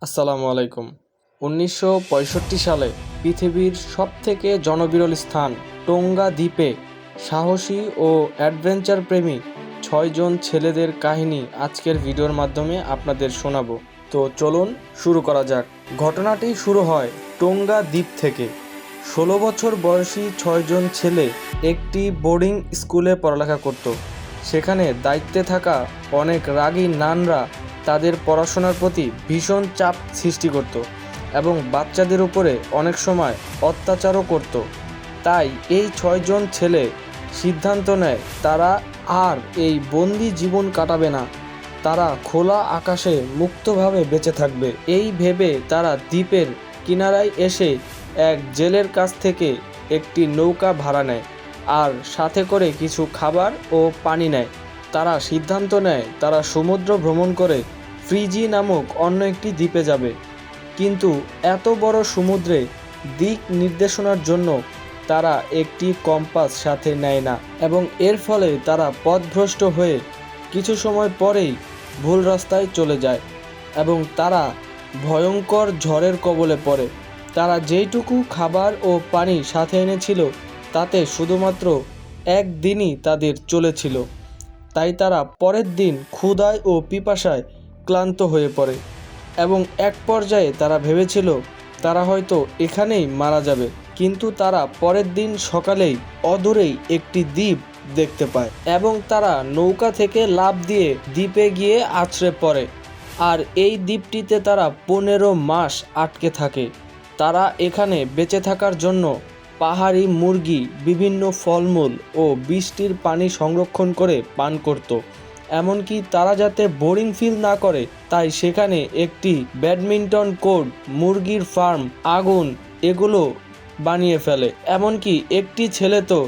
আসসালামু আলাইকুম। ১৯৬৫ সালে পৃথিবীর সবথেকে জনবিরল স্থান টোঙ্গা দ্বীপে সাহসী ও অ্যাডভেঞ্চার প্রেমী ৬ জন ছেলেদের কাহিনী আজকের ভিডিওর মাধ্যমে আপনাদের শোনাবো। তো চলুন শুরু করা যাক। ঘটনাটি শুরু হয় টোঙ্গা দ্বীপ থেকে। ১৬ বছর বয়সী ৬ জন ছেলে একটি বোর্ডিং স্কুলে পড়ালেখা করত। সেখানে দায়িত্বে থাকা অনেক রাগী নানরা তাদের পড়াশোনার প্রতি ভীষণ চাপ সৃষ্টি করত এবং বাচ্চাদের উপরে অনেক সময় অত্যাচারও করত। তাই এই ৬ জন ছেলে সিদ্ধান্ত নেয় তারা আর এই বন্দি জীবন কাটাবে না, তারা খোলা আকাশে মুক্তভাবে বেঁচে থাকবে। এই ভেবে তারা দ্বীপের কিনারায় এসে এক জেলের কাছ থেকে একটি নৌকা ভাড়া নেয় আর সাথে করে কিছু খাবার ও পানি নেয়। তারা সিদ্ধান্ত নেয় তারা সমুদ্র ভ্রমণ করে ফিজি নামক অন্য একটি দ্বীপে যাবে। কিন্তু এত বড় সমুদ্রে দিক নির্দেশনার জন্য তারা একটি কম্পাস সাথে নেয় না এবং এর ফলে তারা পথভ্রষ্ট হয়ে কিছু সময় পরেই ভুল রাস্তায় চলে যায় এবং তারা ভয়ঙ্কর ঝড়ের কবলে পড়ে। তারা যেইটুকু খাবার ও পানি সাথে এনেছিল তাতে শুধুমাত্র একদিনই তাদের চলেছিল। তাই তারা পরের দিন ক্ষুধায় ও পিপাসায় ক্লান্ত হয়ে পড়ে এবং এক পর্যায়ে তারা ভেবেছিল তারা হয়তো এখানেই মারা যাবে। কিন্তু তারা পরের দিন সকালেই অদূরেই একটি দ্বীপ দেখতে পায় এবং তারা নৌকা থেকে লাফ দিয়ে দ্বীপে গিয়ে আছড়ে পড়ে। আর এই দ্বীপটিতে তারা ১৫ মাস আটকে থাকে। তারা এখানে বেঁচে থাকার জন্য পাহাড়ি মুরগি, বিভিন্ন ফলমূল ও বৃষ্টির পানি সংরক্ষণ করে পান করত। এমনকি তারা যাতে বোরিং ফিল না করে তাই সেখানে একটি ব্যাডমিন্টন কোর্ট, মুরগির ফার্ম, আগুন এগুলো বানিয়ে ফেলে। এমনকি একটি ছেলে তো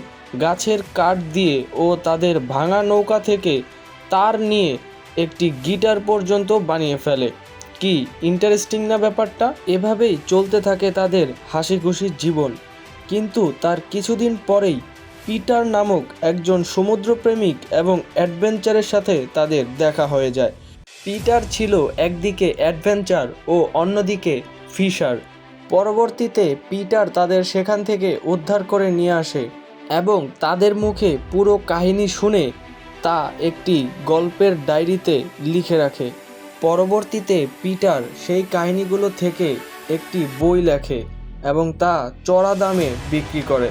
গাছের কাঠ দিয়ে ও তাদের ভাঙা নৌকা থেকে তার নিয়ে একটি গিটার পর্যন্ত বানিয়ে ফেলে। কি ইন্টারেস্টিং না ব্যাপারটা? এভাবেই চলতে থাকে তাদের হাসি খুশির জীবন। কিন্তু তার কিছুদিন পরেই পিটার নামক একজন সমুদ্রপ্রেমিক এবং অ্যাডভেঞ্চারের সাথে তাদের দেখা হয়ে যায়। পিটার ছিল একদিকে অ্যাডভেঞ্চার ও অন্যদিকে ফিশার। পরবর্তীতে পিটার তাদের সেখান থেকে উদ্ধার করে নিয়ে আসে এবং তাদের মুখে পুরো কাহিনী শুনে তা একটি গল্পের ডায়েরিতে লিখে রাখে। পরবর্তীতে পিটার সেই কাহিনীগুলো থেকে একটি বই লেখে এবং তা চড়া দামে বিক্রি করে।